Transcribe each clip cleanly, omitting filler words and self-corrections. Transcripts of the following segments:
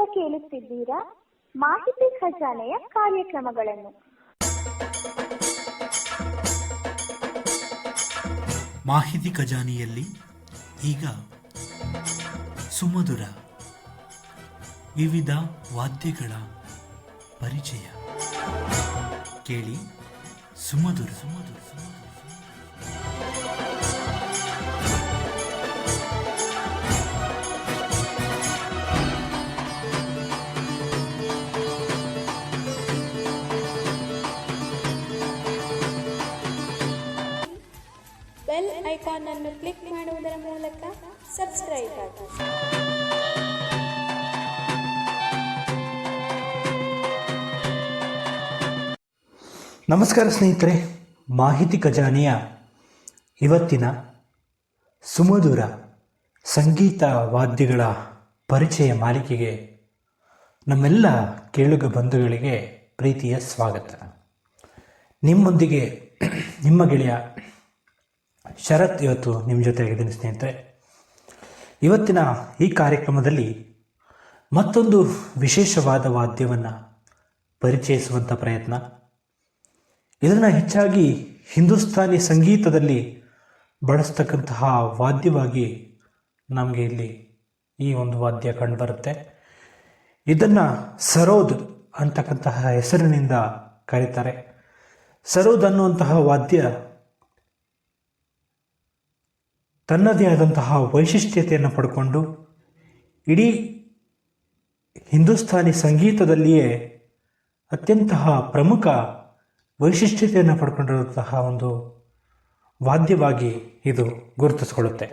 ನೀವೀಗ ಕೇಳುತ್ತಿದ್ದೀರಾ ಮಾಹಿತಿ ಖಜಾನೆಯ ಕಾರ್ಯಕ್ರಮಗಳನ್ನು. ಮಾಹಿತಿ ಖಜಾನೆಯಲ್ಲಿ ಈಗ ಸುಮಧುರ ವಿವಿಧ ವಾದ್ಯಗಳ ಪರಿಚಯ ಕೇಳಿ. ಸುಮಧುರ ಸುಮಧುರ ಬೆಲ್ ಐಕಾನ್ ಅನ್ನು ಕ್ಲಿಕ್ ಮಾಡುವುದರ ಮೂಲಕ ಸಬ್ಸ್ಕ್ರೈಬ್ ಆಗಿ. ನಮಸ್ಕಾರ ಸ್ನೇಹಿತರೆ, ಮಾಹಿತಿ ಖಜಾನೆಯ ಇವತ್ತಿನ ಸುಮಧುರ ಸಂಗೀತ ವಾದ್ಯಗಳ ಪರಿಚಯ ಮಾಲಿಕೆಗೆ ನಮ್ಮೆಲ್ಲ ಕೇಳುಗ ಬಂಧುಗಳಿಗೆ ಪ್ರೀತಿಯ ಸ್ವಾಗತ. ನಿಮ್ಮೊಂದಿಗೆ ನಿಮ್ಮ ಗೆಳೆಯ ಶರತ್ ಇವತ್ತು ನಿಮ್ಮ ಜೊತೆಯಾಗಿದ್ದೀನಿ ಸ್ನೇಹಿತರೆ. ಇವತ್ತಿನ ಈ ಕಾರ್ಯಕ್ರಮದಲ್ಲಿ ಮತ್ತೊಂದು ವಿಶೇಷವಾದ ವಾದ್ಯವನ್ನು ಪರಿಚಯಿಸುವಂಥ ಪ್ರಯತ್ನ. ಇದನ್ನು ಹೆಚ್ಚಾಗಿ ಹಿಂದೂಸ್ತಾನಿ ಸಂಗೀತದಲ್ಲಿ ಬಳಸ್ತಕ್ಕಂತಹ ವಾದ್ಯವಾಗಿ ನಮಗೆ ಇಲ್ಲಿ ಈ ಒಂದು ವಾದ್ಯ ಕಂಡುಬರುತ್ತೆ. ಇದನ್ನು ಸರೋದ್ ಅಂತಕ್ಕಂತಹ ಹೆಸರಿನಿಂದ ಕರೀತಾರೆ. ಸರೋದ್ ಅನ್ನುವಂತಹ ವಾದ್ಯ ತನ್ನದೇ ಆದಂತಹ ವೈಶಿಷ್ಟ್ಯತೆಯನ್ನು ಪಡ್ಕೊಂಡು ಇಡೀ ಹಿಂದೂಸ್ತಾನಿ ಸಂಗೀತದಲ್ಲಿಯೇ ಅತ್ಯಂತಹ ಪ್ರಮುಖ ವೈಶಿಷ್ಟ್ಯತೆಯನ್ನು ಪಡ್ಕೊಂಡಿರುವಂತಹ ಒಂದು ವಾದ್ಯವಾಗಿ ಇದು ಗುರುತಿಸಿಕೊಳ್ಳುತ್ತೆ.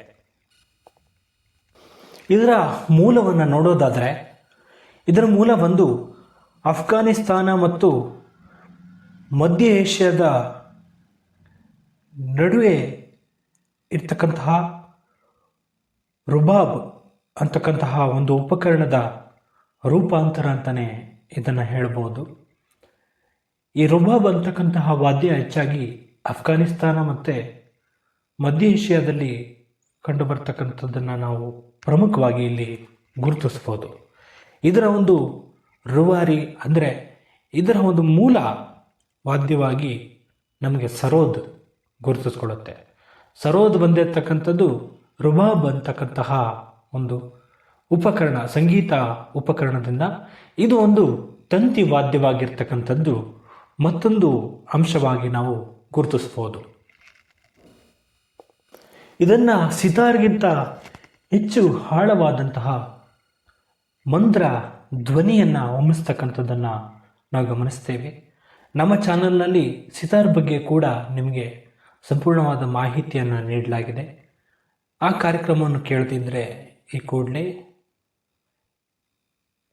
ಇದರ ಮೂಲವನ್ನು ನೋಡೋದಾದರೆ ಇದರ ಮೂಲ ಬಂದು ಅಫ್ಘಾನಿಸ್ತಾನ ಮತ್ತು ಮಧ್ಯ ಏಷ್ಯಾದ ನಡುವೆ ಇರ್ತಕ್ಕಂತಹ ರುಬಾಬ್ ಅಂತಕ್ಕಂತಹ ಒಂದು ಉಪಕರಣದ ರೂಪಾಂತರ ಅಂತಲೇ ಇದನ್ನು ಹೇಳ್ಬೋದು. ಈ ರುಬಾಬ್ ಅಂತಕ್ಕಂತಹ ವಾದ್ಯ ಹೆಚ್ಚಾಗಿ ಅಫ್ಘಾನಿಸ್ತಾನ ಮತ್ತು ಮಧ್ಯ ಏಷ್ಯಾದಲ್ಲಿ ಕಂಡುಬರ್ತಕ್ಕಂಥದ್ದನ್ನು ನಾವು ಪ್ರಮುಖವಾಗಿ ಇಲ್ಲಿ ಗುರುತಿಸ್ಬೋದು. ಇದರ ಒಂದು ರೂವಾರಿ ಅಂದರೆ ಇದರ ಒಂದು ಮೂಲ ವಾದ್ಯವಾಗಿ ನಮಗೆ ಸರೋದ್ ಗುರುತಿಸ್ಕೊಳ್ಳುತ್ತೆ. ಸರೋದ್ ಬಂದಿರತಕ್ಕಂಥದ್ದು ರುಬಾಬ್ ಅಂತಕ್ಕಂತಹ ಒಂದು ಉಪಕರಣ, ಸಂಗೀತ ಉಪಕರಣದಿಂದ. ಇದು ಒಂದು ತಂತಿ ವಾದ್ಯವಾಗಿರ್ತಕ್ಕಂಥದ್ದು ಮತ್ತೊಂದು ಅಂಶವಾಗಿ ನಾವು ಗುರುತಿಸ್ಬೋದು. ಇದನ್ನು ಸಿತಾರ್ಗಿಂತ ಹೆಚ್ಚು ಆಳವಾದಂತಹ ಮಂದ್ರ ಧ್ವನಿಯನ್ನು ಹೊಮ್ಮಿಸ್ತಕ್ಕಂಥದ್ದನ್ನು ನಾವು ಗಮನಿಸ್ತೇವೆ. ನಮ್ಮ ಚಾನಲ್ನಲ್ಲಿ ಸಿತಾರ್ ಬಗ್ಗೆ ಕೂಡ ನಿಮಗೆ ಸಂಪೂರ್ಣವಾದ ಮಾಹಿತಿಯನ್ನು ನೀಡಲಾಗಿದೆ. ಆ ಕಾರ್ಯಕ್ರಮವನ್ನು ಕೇಳ್ತಿದ್ರೆ ಈ ಕೂಡಲೇ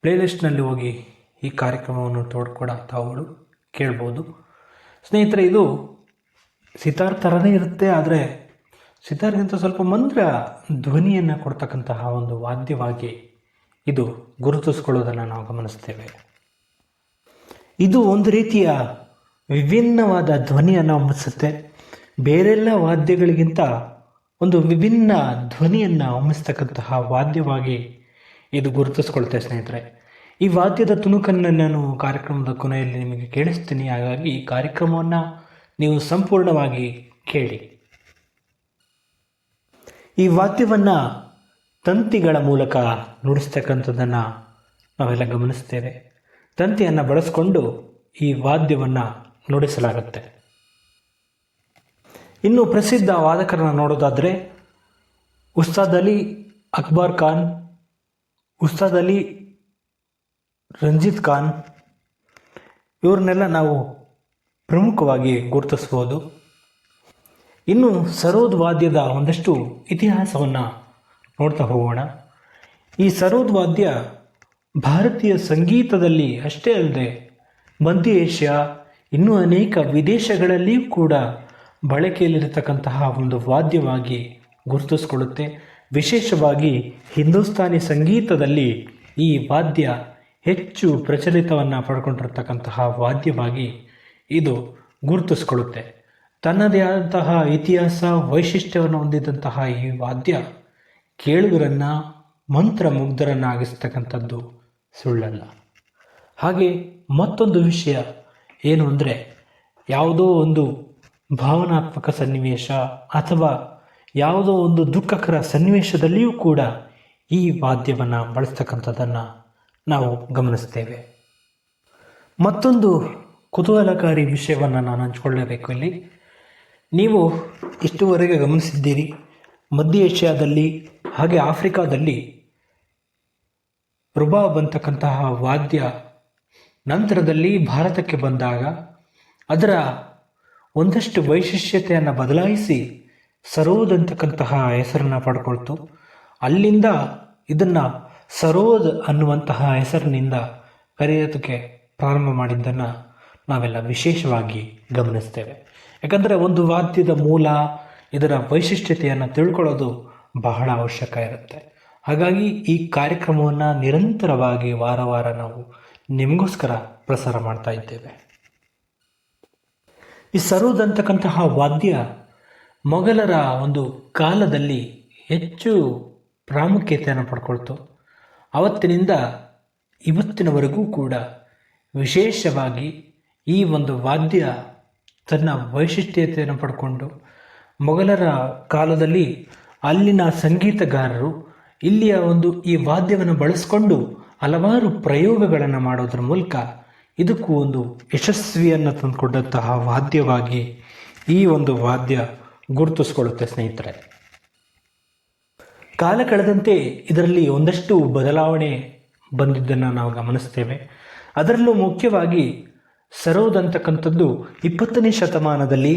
ಪ್ಲೇಲಿಸ್ಟ್ನಲ್ಲಿ ಹೋಗಿ ಈ ಕಾರ್ಯಕ್ರಮವನ್ನು ಕೂಡ ತಾವುಗಳು ಕೇಳ್ಬೋದು. ಸ್ನೇಹಿತರೆ, ಇದು ಸಿತಾರ್ ಥರನೇ ಇರುತ್ತೆ, ಆದರೆ ಸಿತಾರ್ಗಿಂತ ಸ್ವಲ್ಪ ಮಂದ್ರ ಧ್ವನಿಯನ್ನು ಕೊಡ್ತಕ್ಕಂತಹ ಒಂದು ವಾದ್ಯವಾಗಿ ಇದು ಗುರುತಿಸ್ಕೊಳ್ಳೋದನ್ನು ನಾವು ಗಮನಿಸ್ತೇವೆ. ಇದು ಒಂದು ರೀತಿಯ ವಿಭಿನ್ನವಾದ ಧ್ವನಿಯನ್ನು ಹೊಮ್ಮಿಸುತ್ತೆ. ಬೇರೆಲ್ಲ ವಾದ್ಯಗಳಿಗಿಂತ ಒಂದು ವಿಭಿನ್ನ ಧ್ವನಿಯನ್ನು ಹೊಮ್ಮಿಸ್ತಕ್ಕಂತಹ ವಾದ್ಯವಾಗಿ ಇದು ಗುರುತಿಸ್ಕೊಳ್ತೆ ಸ್ನೇಹಿತರೆ. ಈ ವಾದ್ಯದ ತುಣುಕನ್ನು ನಾನು ಕಾರ್ಯಕ್ರಮದ ಕೊನೆಯಲ್ಲಿ ನಿಮಗೆ ಕೇಳಿಸ್ತೀನಿ. ಹಾಗಾಗಿ ಈ ಕಾರ್ಯಕ್ರಮವನ್ನು ನೀವು ಸಂಪೂರ್ಣವಾಗಿ ಕೇಳಿ. ಈ ವಾದ್ಯವನ್ನು ತಂತಿಗಳ ಮೂಲಕ ನುಡಿಸ್ತಕ್ಕಂಥದ್ದನ್ನು ನಾವೆಲ್ಲ ಗಮನಿಸ್ತೇವೆ. ತಂತಿಯನ್ನು ಬಳಸಿಕೊಂಡು ಈ ವಾದ್ಯವನ್ನು ನುಡಿಸಲಾಗುತ್ತೆ. ಇನ್ನು ಪ್ರಸಿದ್ಧ ವಾದಕರನ್ನು ನೋಡೋದಾದರೆ ಉಸ್ತಾದ್ ಅಲಿ ಅಕ್ಬರ್ ಖಾನ್, ಉಸ್ತಾದ್ ಅಲಿ ರಂಜಿತ್ ಖಾನ್, ಇವ್ರನ್ನೆಲ್ಲ ನಾವು ಪ್ರಮುಖವಾಗಿ ಗುರುತಿಸ್ಬೋದು. ಇನ್ನು ಸರೋದ್ ವಾದ್ಯದ ಒಂದಷ್ಟು ಇತಿಹಾಸವನ್ನು ನೋಡ್ತಾ ಹೋಗೋಣ. ಈ ಸರೋದ್ ವಾದ್ಯ ಭಾರತೀಯ ಸಂಗೀತದಲ್ಲಿ ಅಷ್ಟೇ ಅಲ್ಲದೆ ಮಧ್ಯ ಏಷ್ಯಾ ಇನ್ನೂ ಅನೇಕ ವಿದೇಶಗಳಲ್ಲಿಯೂ ಕೂಡ ಬಳಕೆಯಲ್ಲಿರತಕ್ಕಂತಹ ಒಂದು ವಾದ್ಯವಾಗಿ ಗುರುತಿಸಿಕೊಳ್ಳುತ್ತೆ. ವಿಶೇಷವಾಗಿ ಹಿಂದೂಸ್ತಾನಿ ಸಂಗೀತದಲ್ಲಿ ಈ ವಾದ್ಯ ಹೆಚ್ಚು ಪ್ರಚಲಿತವನ್ನು ಪಡ್ಕೊಂಡಿರ್ತಕ್ಕಂತಹ ವಾದ್ಯವಾಗಿ ಇದು ಗುರುತಿಸಿಕೊಳ್ಳುತ್ತೆ. ತನ್ನದೇ ಆದಂತಹ ಇತಿಹಾಸ ವೈಶಿಷ್ಟ್ಯವನ್ನು ಹೊಂದಿದಂತಹ ಈ ವಾದ್ಯ ಕೇಳುಗರನ್ನು ಮಂತ್ರಮುಗ್ಧರನ್ನಾಗಿಸ್ತಕ್ಕಂಥದ್ದು ಸುಳ್ಳಲ್ಲ. ಹಾಗೆ ಮತ್ತೊಂದು ವಿಷಯ ಏನು ಅಂದರೆ, ಯಾವುದೋ ಒಂದು ಭಾವನಾತ್ಮಕ ಸನ್ನಿವೇಶ ಅಥವಾ ಯಾವುದೋ ಒಂದು ದುಃಖಕರ ಸನ್ನಿವೇಶದಲ್ಲಿಯೂ ಕೂಡ ಈ ವಾದ್ಯವನ್ನು ಬಳಸ್ತಕ್ಕಂಥದ್ದನ್ನು ನಾವು ಗಮನಿಸ್ತೇವೆ. ಮತ್ತೊಂದು ಕುತೂಹಲಕಾರಿ ವಿಷಯವನ್ನು ನಾನು ಹಂಚಿಕೊಳ್ಳಬೇಕು ಇಲ್ಲಿ. ನೀವು ಇಷ್ಟುವರೆಗೆ ಗಮನಿಸಿದ್ದೀರಿ, ಮಧ್ಯ ಏಷ್ಯಾದಲ್ಲಿ ಹಾಗೆ ಆಫ್ರಿಕಾದಲ್ಲಿ ರುಬಾಬ್ ಅಂತಕ್ಕಂತಹ ವಾದ್ಯ ನಂತರದಲ್ಲಿ ಭಾರತಕ್ಕೆ ಬಂದಾಗ ಅದರ ಒಂದಷ್ಟು ವೈಶಿಷ್ಟ್ಯತೆಯನ್ನು ಬದಲಾಯಿಸಿ ಸರೋದ್ ಅಂತಕ್ಕಂತಹ ಹೆಸರನ್ನು ಪಡ್ಕೊಳ್ತು. ಅಲ್ಲಿಂದ ಇದನ್ನು ಸರೋದ್ ಅನ್ನುವಂತಹ ಹೆಸರಿನಿಂದ ಕರೆಯೋದಕ್ಕೆ ಪ್ರಾರಂಭ ಮಾಡಿದ್ದನ್ನು ನಾವೆಲ್ಲ ವಿಶೇಷವಾಗಿ ಗಮನಿಸ್ತೇವೆ. ಯಾಕಂದರೆ ಒಂದು ವಾದ್ಯದ ಮೂಲ, ಇದರ ವೈಶಿಷ್ಟ್ಯತೆಯನ್ನು ತಿಳ್ಕೊಳ್ಳೋದು ಬಹಳ ಅವಶ್ಯಕ ಇರುತ್ತೆ. ಹಾಗಾಗಿ ಈ ಕಾರ್ಯಕ್ರಮವನ್ನು ನಿರಂತರವಾಗಿ ವಾರ ವಾರ ನಾವು ನಿಮಗೋಸ್ಕರ ಪ್ರಸಾರ ಮಾಡ್ತಾ ಇದ್ದೇವೆ. ಈ ಸರೋದ್ ಅಂತಕ್ಕಂತಹ ವಾದ್ಯ ಮೊಘಲರ ಒಂದು ಕಾಲದಲ್ಲಿ ಹೆಚ್ಚು ಪ್ರಾಮುಖ್ಯತೆಯನ್ನು ಪಡ್ಕೊಳ್ತು. ಆವತ್ತಿನಿಂದ ಇವತ್ತಿನವರೆಗೂ ಕೂಡ ವಿಶೇಷವಾಗಿ ಈ ಒಂದು ವಾದ್ಯ ತನ್ನ ವೈಶಿಷ್ಟ್ಯತೆಯನ್ನು ಪಡ್ಕೊಂಡು ಮೊಘಲರ ಕಾಲದಲ್ಲಿ ಅಲ್ಲಿನ ಸಂಗೀತಗಾರರು ಇಲ್ಲಿಯ ಒಂದು ಈ ವಾದ್ಯವನ್ನು ಬಳಸಿಕೊಂಡು ಹಲವಾರು ಪ್ರಯೋಗಗಳನ್ನು ಮಾಡೋದ್ರ ಮೂಲಕ ಇದಕ್ಕೂ ಒಂದು ಯಶಸ್ವಿಯನ್ನು ತಂದುಕೊಂಡಂತಹ ವಾದ್ಯವಾಗಿ ಈ ಒಂದು ವಾದ್ಯ ಗುರುತಿಸ್ಕೊಳ್ಳುತ್ತೆ ಸ್ನೇಹಿತರೆ. ಕಾಲ ಕಳೆದಂತೆ ಇದರಲ್ಲಿ ಒಂದಷ್ಟು ಬದಲಾವಣೆ ಬಂದಿದ್ದನ್ನು ನಾವು ಗಮನಿಸ್ತೇವೆ. ಅದರಲ್ಲೂ ಮುಖ್ಯವಾಗಿ ಸರೋದ್ ಅಂತಕ್ಕಂಥದ್ದು 20ನೇ ಶತಮಾನದಲ್ಲಿ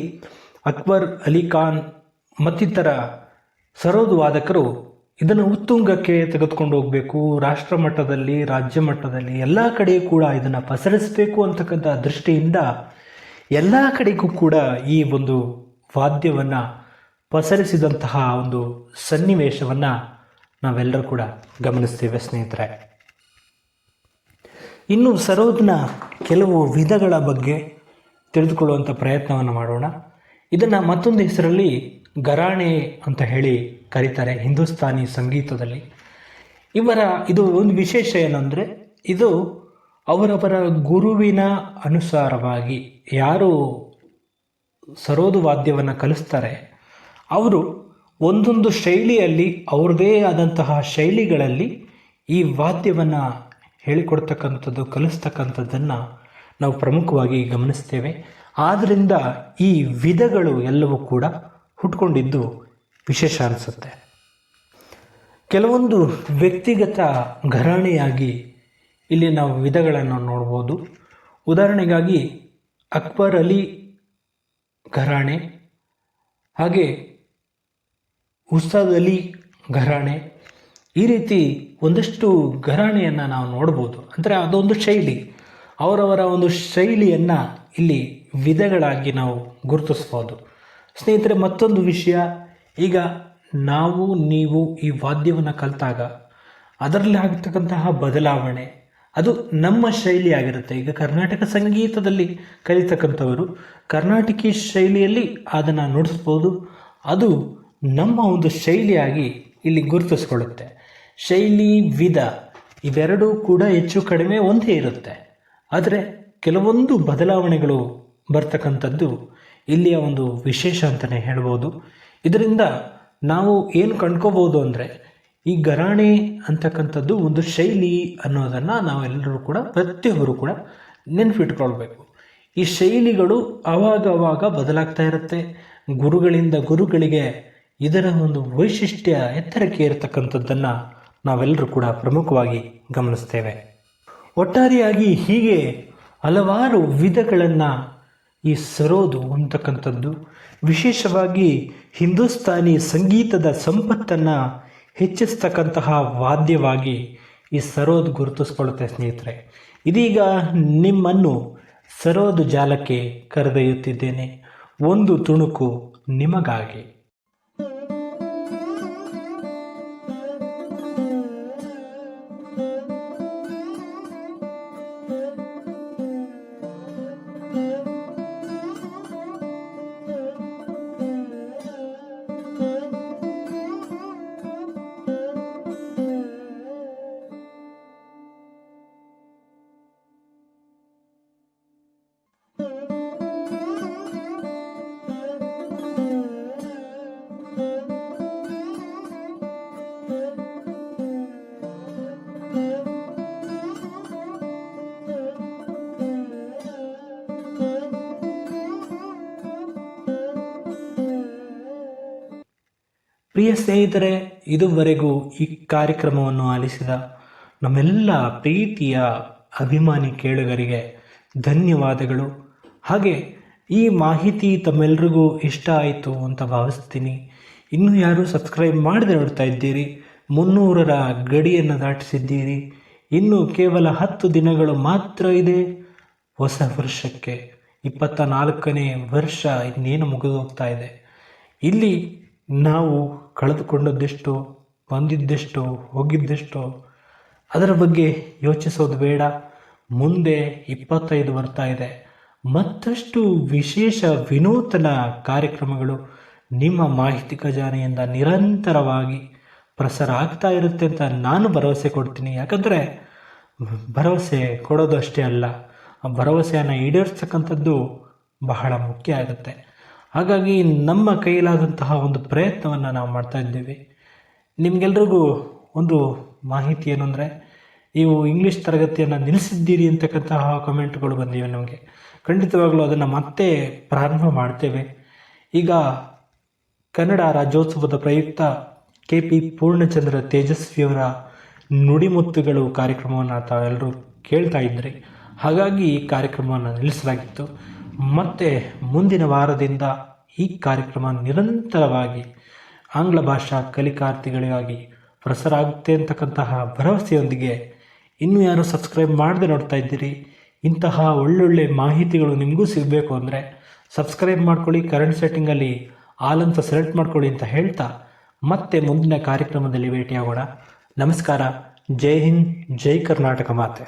ಅಕ್ಬರ್, ಅಲಿ ಖಾನ್ ಮತ್ತಿತರ ಸರೋದ್ ವಾದಕರು ಇದನ್ನು ಉತ್ತುಂಗಕ್ಕೆ ತೆಗೆದುಕೊಂಡು ಹೋಗಬೇಕು, ರಾಷ್ಟ್ರ ಮಟ್ಟದಲ್ಲಿ, ರಾಜ್ಯ ಮಟ್ಟದಲ್ಲಿ ಎಲ್ಲ ಕಡೆಯೂ ಕೂಡ ಇದನ್ನು ಪಸರಿಸಬೇಕು ಅಂತಕ್ಕಂಥ ದೃಷ್ಟಿಯಿಂದ ಎಲ್ಲ ಕಡೆಗೂ ಕೂಡ ಈ ಒಂದು ವಾದ್ಯವನ್ನು ಪಸರಿಸಿದಂತಹ ಒಂದು ಸನ್ನಿವೇಶವನ್ನು ನಾವೆಲ್ಲರೂ ಕೂಡ ಗಮನಿಸ್ತೇವೆ ಸ್ನೇಹಿತರೆ. ಇನ್ನು ಸರೋದ್ನ ಕೆಲವು ವಿಧಗಳ ಬಗ್ಗೆ ತಿಳಿದುಕೊಳ್ಳುವಂಥ ಪ್ರಯತ್ನವನ್ನು ಮಾಡೋಣ. ಇದನ್ನು ಮತ್ತೊಂದು ಹೆಸರಲ್ಲಿ ಘರಾಣೆ ಅಂತ ಹೇಳಿ ಕರೀತಾರೆ ಹಿಂದೂಸ್ತಾನಿ ಸಂಗೀತದಲ್ಲಿ. ಇದು ಒಂದು ವಿಶೇಷ ಏನಂದರೆ, ಇದು ಅವರವರ ಗುರುವಿನ ಅನುಸಾರವಾಗಿ ಯಾರು ಸರೋದ್ ವಾದ್ಯವನ್ನು ಕಲಿಸ್ತಾರೆ ಅವರು ಒಂದೊಂದು ಶೈಲಿಯಲ್ಲಿ ಅವ್ರದ್ದೇ ಆದಂತಹ ಶೈಲಿಗಳಲ್ಲಿ ಈ ವಾದ್ಯವನ್ನು ಹೇಳಿಕೊಡ್ತಕ್ಕಂಥದ್ದು, ಕಲಿಸ್ತಕ್ಕಂಥದ್ದನ್ನು ನಾವು ಪ್ರಮುಖವಾಗಿ ಗಮನಿಸ್ತೇವೆ. ಆದ್ದರಿಂದ ಈ ವಿಧಗಳು ಎಲ್ಲವೂ ಕೂಡ ಹುಟ್ಕೊಂಡಿದ್ದು ವಿಶೇಷ ಅನಿಸುತ್ತೆ. ಕೆಲವೊಂದು ವ್ಯಕ್ತಿಗತ ಘರಾಣೆಯಾಗಿ ಇಲ್ಲಿ ನಾವು ವಿಧಗಳನ್ನು ನೋಡ್ಬೋದು. ಉದಾಹರಣೆಗಾಗಿ ಅಕ್ಬರ್ ಅಲಿ ಘರಾಣೆ, ಹಾಗೆ ಉಸ್ತಾದ್ ಅಲಿ ಘರಾಣೆ, ಈ ರೀತಿ ಒಂದಷ್ಟು ಘರಾಣೆಯನ್ನು ನಾವು ನೋಡ್ಬೋದು. ಅಂದರೆ ಅದೊಂದು ಶೈಲಿ, ಅವರವರ ಒಂದು ಶೈಲಿಯನ್ನು ಇಲ್ಲಿ ವಿಧಗಳಾಗಿ ನಾವು ಗುರುತಿಸ್ಬೋದು. ಸ್ನೇಹಿತರೆ, ಮತ್ತೊಂದು ವಿಷಯ, ಈಗ ನೀವು ಈ ವಾದ್ಯವನ್ನು ಕಲಿತಾಗ ಅದರಲ್ಲಿ ಆಗ್ತಕ್ಕಂತಹ ಬದಲಾವಣೆ ಅದು ನಮ್ಮ ಶೈಲಿಯಾಗಿರುತ್ತೆ. ಈಗ ಕರ್ನಾಟಕ ಸಂಗೀತದಲ್ಲಿ ಕಲಿತಕ್ಕಂಥವರು ಕರ್ನಾಟಕಿ ಶೈಲಿಯಲ್ಲಿ ಅದನ್ನು ನುಡಿಸ್ಬೋದು. ಅದು ನಮ್ಮ ಒಂದು ಶೈಲಿಯಾಗಿ ಇಲ್ಲಿ ಗುರುತಿಸ್ಕೊಳ್ಳುತ್ತೆ. ಶೈಲಿ, ವಿಧ ಇವೆರಡೂ ಕೂಡ ಹೆಚ್ಚು ಕಡಿಮೆ ಒಂದೇ ಇರುತ್ತೆ. ಆದರೆ ಕೆಲವೊಂದು ಬದಲಾವಣೆಗಳು ಬರ್ತಕ್ಕಂಥದ್ದು ಇಲ್ಲಿಯ ಒಂದು ವಿಶೇಷ ಅಂತಲೇ ಹೇಳ್ಬೋದು. ಇದರಿಂದ ನಾವು ಏನು ಕಂಡ್ಕೋಬೋದು ಅಂದರೆ, ಈ ಘರಾಣೆ ಅಂತಕ್ಕಂಥದ್ದು ಒಂದು ಶೈಲಿ ಅನ್ನೋದನ್ನು ನಾವೆಲ್ಲರೂ ಕೂಡ, ಪ್ರತಿಯೊಬ್ಬರು ಕೂಡ ನೆನಪಿಟ್ಕೊಳ್ಬೇಕು. ಈ ಶೈಲಿಗಳು ಆವಾಗ ಬದಲಾಗ್ತಾ ಇರುತ್ತೆ. ಗುರುಗಳಿಂದ ಗುರುಗಳಿಗೆ ಇದರ ಒಂದು ವೈಶಿಷ್ಟ್ಯ ಎತ್ತರಕ್ಕೆ ಇರತಕ್ಕಂಥದ್ದನ್ನು ನಾವೆಲ್ಲರೂ ಕೂಡ ಪ್ರಮುಖವಾಗಿ ಗಮನಿಸ್ತೇವೆ. ಒಟ್ಟಾರೆಯಾಗಿ ಹೀಗೆ ಹಲವಾರು ವಿಧಗಳನ್ನು ಈ ಸರೋದ್ ಅಂತಕ್ಕಂಥದ್ದು ವಿಶೇಷವಾಗಿ ಹಿಂದೂಸ್ತಾನಿ ಸಂಗೀತದ ಸಂಪತ್ತನ್ನು ಹೆಚ್ಚಿಸ್ತಕ್ಕಂತಹ ವಾದ್ಯವಾಗಿ ಈ ಸರೋದ್ ಗುರುತಿಸ್ಕೊಳ್ಳುತ್ತೆ ಸ್ನೇಹಿತರೆ. ಇದೀಗ ನಿಮ್ಮನ್ನು ಸರೋದ್ ಜಾಲಕ್ಕೆ ಕರೆದೊಯ್ಯುತ್ತಿದ್ದೇನೆ, ಒಂದು ತುಣುಕು ನಿಮಗಾಗಿ. ಪ್ರಿಯ ಸ್ನೇಹಿತರೆ, ಇದುವರೆಗೂ ಈ ಕಾರ್ಯಕ್ರಮವನ್ನು ಆಲಿಸಿದ ನಮ್ಮೆಲ್ಲ ಪ್ರೀತಿಯ ಅಭಿಮಾನಿ ಕೇಳುಗರಿಗೆ ಧನ್ಯವಾದಗಳು. ಹಾಗೆ ಈ ಮಾಹಿತಿ ತಮ್ಮೆಲ್ಲರಿಗೂ ಇಷ್ಟ ಆಯಿತು ಅಂತ ಭಾವಿಸ್ತೀನಿ. ಇನ್ನೂ ಯಾರು ಸಬ್ಸ್ಕ್ರೈಬ್ ಮಾಡದೆ ನೋಡ್ತಾ ಇದ್ದೀರಿ, 300ರ ಗಡಿಯನ್ನು ದಾಟಿಸಿದ್ದೀರಿ. ಇನ್ನು ಕೇವಲ 10 ದಿನಗಳು ಮಾತ್ರ ಇದೆ ಹೊಸ ವರ್ಷಕ್ಕೆ. 24ನೇ ವರ್ಷ ಇನ್ನೇನು ಮುಗಿದು ಹೋಗ್ತಾ ಇದೆ. ಇಲ್ಲಿ ನಾವು ಕಳೆದುಕೊಂಡದ್ದೆಷ್ಟು, ಬಂದಿದ್ದೆಷ್ಟು, ಹೋಗಿದ್ದೆಷ್ಟು ಅದರ ಬಗ್ಗೆ ಯೋಚಿಸೋದು ಬೇಡ. ಮುಂದೆ 25 ಬರ್ತಾ ಇದೆ. ಮತ್ತಷ್ಟು ವಿಶೇಷ ವಿನೂತನ ಕಾರ್ಯಕ್ರಮಗಳು ನಿಮ್ಮ ಮಾಹಿತಿ ಖಜಾನೆಯಿಂದ ನಿರಂತರವಾಗಿ ಪ್ರಸಾರ ಆಗ್ತಾ ಇರುತ್ತೆ ಅಂತ ನಾನು ಭರವಸೆ ಕೊಡ್ತೀನಿ. ಯಾಕಂದರೆ ಭರವಸೆ ಕೊಡೋದು ಅಷ್ಟೇ ಅಲ್ಲ, ಆ ಭರವಸೆಯನ್ನು ಈಡೇರಿಸ್ತಕ್ಕಂಥದ್ದು ಬಹಳ ಮುಖ್ಯ ಆಗುತ್ತೆ. ಹಾಗಾಗಿ ನಮ್ಮ ಕೈಲಾದಂತಹ ಒಂದು ಪ್ರಯತ್ನವನ್ನು ನಾವು ಮಾಡ್ತಾ ಇದ್ದೀವಿ. ನಿಮಗೆಲ್ರಿಗೂ ಒಂದು ಮಾಹಿತಿ ಏನು ಅಂದರೆ, ನೀವು ಇಂಗ್ಲೀಷ್ ತರಗತಿಯನ್ನು ನಿಲ್ಲಿಸಿದ್ದೀರಿ ಅಂತಕ್ಕಂತಹ ಕಮೆಂಟ್ಗಳು ಬಂದಿವೆ ನಮಗೆ. ಖಂಡಿತವಾಗಲೂ ಅದನ್ನು ಮತ್ತೆ ಪ್ರಾರಂಭ ಮಾಡ್ತೇವೆ. ಈಗ ಕನ್ನಡ ರಾಜ್ಯೋತ್ಸವದ ಪ್ರಯುಕ್ತ KP ಪೂರ್ಣಚಂದ್ರ ತೇಜಸ್ವಿಯವರ ನುಡಿಮುತ್ತುಗಳು ಕಾರ್ಯಕ್ರಮವನ್ನು ತಾವೆಲ್ಲರೂ ಕೇಳ್ತಾ ಇದ್ರಿ. ಹಾಗಾಗಿ ಈ ಕಾರ್ಯಕ್ರಮವನ್ನು ನಿಲ್ಲಿಸಲಾಗಿತ್ತು. ಮತ್ತೆ ಮುಂದಿನ ವಾರದಿಂದ ಈ ಕಾರ್ಯಕ್ರಮ ನಿರಂತರವಾಗಿ ಆಂಗ್ಲ ಭಾಷಾ ಕಲಿಕಾರ್ಥಿಗಳಿಗಾಗಿ ಪ್ರಸಾರ ಆಗುತ್ತೆ ಅಂತಕ್ಕಂತಹ ಭರವಸೆಯೊಂದಿಗೆ, ಇನ್ನೂ ಯಾರು ಸಬ್ಸ್ಕ್ರೈಬ್ ಮಾಡದೆ ನೋಡ್ತಾ ಇದ್ದೀರಿ, ಇಂತಹ ಒಳ್ಳೊಳ್ಳೆ ಮಾಹಿತಿಗಳು ನಿಮಗೂ ಸಿಗಬೇಕು ಅಂದರೆ ಸಬ್ಸ್ಕ್ರೈಬ್ ಮಾಡ್ಕೊಳ್ಳಿ. ಕರೆಂಟ್ ಸೆಟ್ಟಿಂಗಲ್ಲಿ ಆಲ್ ಅಂತ ಸೆಲೆಕ್ಟ್ ಮಾಡ್ಕೊಳ್ಳಿ ಅಂತ ಹೇಳ್ತಾ ಮತ್ತೆ ಮುಂದಿನ ಕಾರ್ಯಕ್ರಮದಲ್ಲಿ ಭೇಟಿಯಾಗೋಣ. ನಮಸ್ಕಾರ. ಜೈ ಹಿಂದ್, ಜೈ ಕರ್ನಾಟಕ ಮಾತೆ.